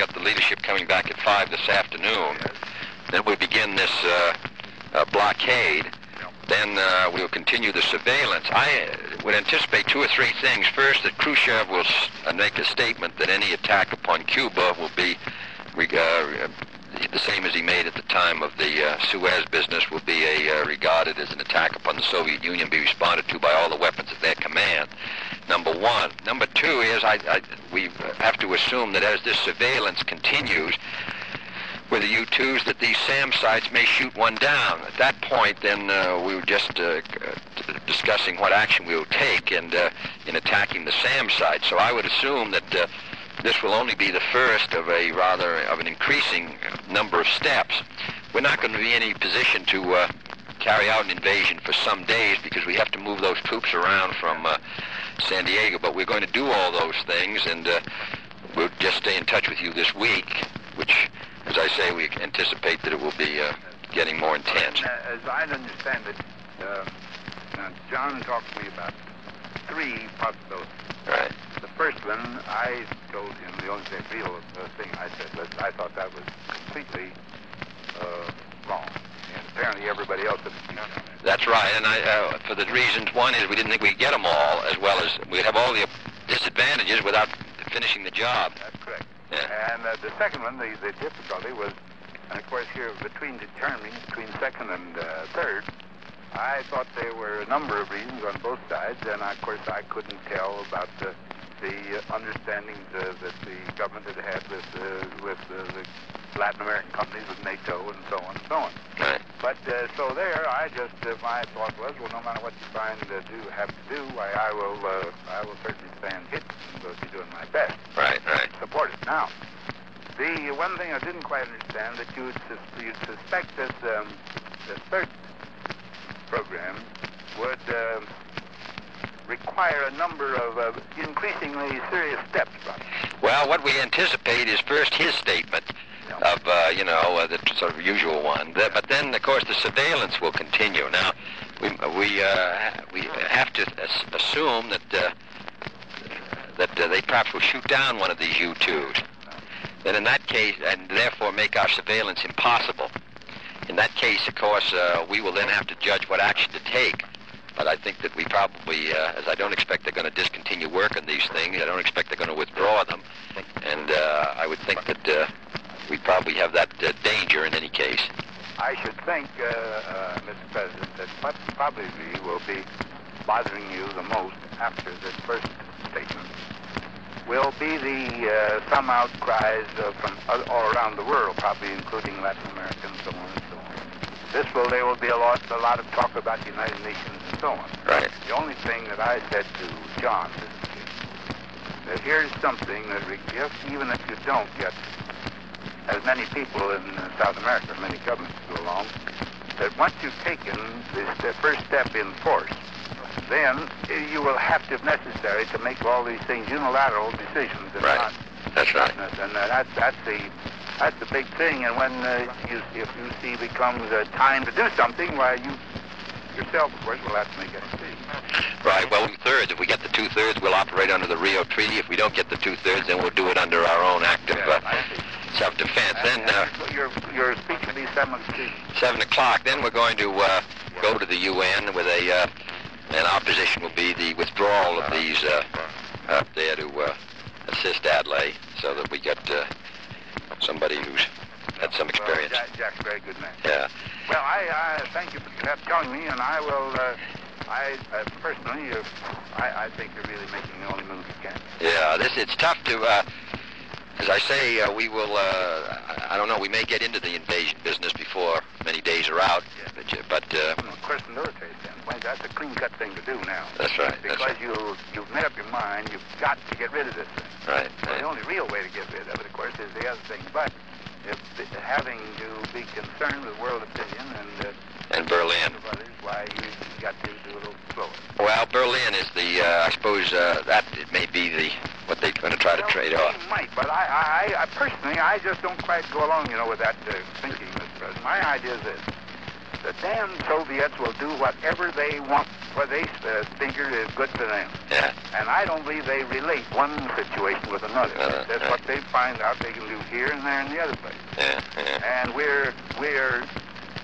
got the leadership coming back at 5 this afternoon. Then we begin this blockade. Then we'll continue the surveillance. I would anticipate 2 or 3 things. First, that Khrushchev will make a statement that any attack upon Cuba will be the same as he made at the time of the Suez business, will be regarded as an attack upon the Soviet Union, be responded to by all the weapons at their command. Number one. Number two is we have to assume that as this surveillance continues with the U-2s, that these SAM sites may shoot one down. At that point, then we were just discussing what action we will take in attacking the SAM site. So I would assume that this will only be the first of an increasing number of steps. We're not going to be in any position to carry out an invasion for some days because we have to move those troops around from San Diego, but we're going to do all those things, and we'll just stay in touch with you this week, which, as I say, we anticipate that it will be getting more intense. As I understand it, John talked to me about 3 possibilities. Right. The first one, I told him the only real thing I said was I thought that was completely wrong. And apparently everybody else had seen it. That's right, and for the reasons, one is we didn't think we'd get them all, as well as we'd have all the disadvantages without finishing the job. That's correct. Yeah. And the second one, the difficulty was, and of course here between second and third, I thought there were a number of reasons on both sides, and of course I couldn't tell about the understandings that the government had had with the Latin American companies, with NATO, and so on and so on. Right. But so there, I just my thought was, well, no matter what you have to do, I will certainly stand hit and will be doing my best. Right. Support it. Now, the one thing I didn't quite understand, that you'd suspect this third program would require a number of increasingly serious steps. Well, what we anticipate is first his statement of, the sort of usual one. But then, of course, the surveillance will continue. Now, we have to assume that they perhaps will shoot down one of these U-2s. Then in that case, and therefore make our surveillance impossible. In that case, of course, we will then have to judge what action to take. But I think that we probably, as I don't expect they're going to discontinue work on these things, I don't expect they're going to withdraw them. And I would think that we probably have that danger in any case. I should think, Mr. President, that what probably will be bothering you the most after this first statement will be the some outcries from all around the world, probably including Latin America and so on and so on. There will be a lot of talk about the United Nations and so on. Right. The only thing that I said to John is that here's something that even if you don't get as many people in South America, many governments go along, that once you've taken the first step in force, then you will have to, if necessary, to make all these things unilateral decisions. And right. That's right. And that's the big thing. And when if you see becomes time to do something, why you yourself, of course, will have to make a decision. Right. Well, 2/3. If we get the 2/3, we'll operate under the Rio Treaty. If we don't get the 2/3, then we'll do it under our own act of self-defense. Then your speech will be 7 o'clock. Then we're going to go to the UN with and our position will be the withdrawal of these up there to assist Adlai, so that we get somebody who's had some experience. Jack's a very good man. Yeah. Well, I thank you for telling me, and I will. I personally, I think you're really making the only move you can. Yeah, it's tough to. As I say, we will. I don't know. We may get into the invasion business before many days are out. Yeah. But of course, the military standpoint, that's a clean-cut thing to do now. That's right. Because you've made up your mind. You've got to get rid of this thing. Right. Well, the only real way to get rid of it, of course, is the other thing. But having to be concerned with world opinion and Berlin. Of others, why you got to do a little slower. Well, Berlin is the. I suppose that it may be what they're going to try to trade off. They might, but I personally, I just don't quite go along, with that thinking, Mr. President. My idea is this: the damn Soviets will do whatever they want what they figure is good for them. Yeah. And I don't believe they relate one situation with another. That's what they find out they can do here and there and the other place. Yeah, yeah. And we're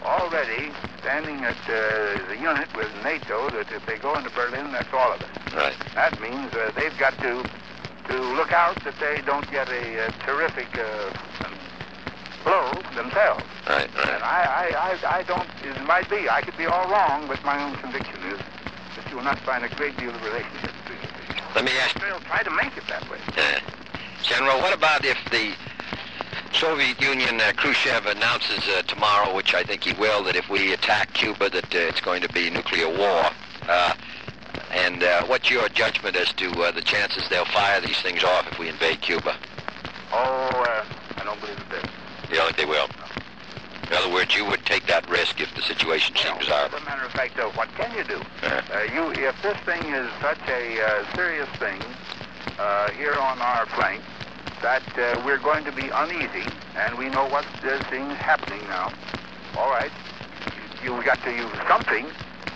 already standing at the unit with NATO that if they go into Berlin, that's all of us. Right. That means they've got to look out that they don't get a terrific blow themselves. Right, right. And I don't, it might be, I could be all wrong, but my own conviction is that you will not find a great deal of relationship between the two. Let me ask... They'll try to make it that way. General, what about if the Soviet Union, Khrushchev announces tomorrow, which I think he will, that if we attack Cuba, that it's going to be nuclear war? And what's your judgment as to the chances they'll fire these things off if we invade Cuba? Oh, I don't believe it is. You don't think they will? No. In other words, you would take that risk if the situation seemed desirable. As a matter of fact, what can you do? Uh-huh. If this thing is such a serious thing here on our flank, that we're going to be uneasy, and we know what things happening now. All right, you've got to use something.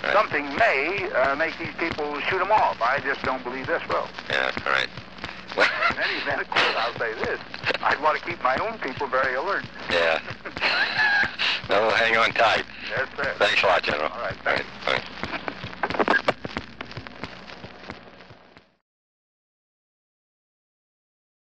Right. Something may make these people shoot them off. I just don't believe this will. Yeah, all right. In any event, of course, I'll say this. I'd want to keep my own people very alert. Yeah. No, hang on tight. Yes, sir. Thanks a lot, General. All right, thanks. All right.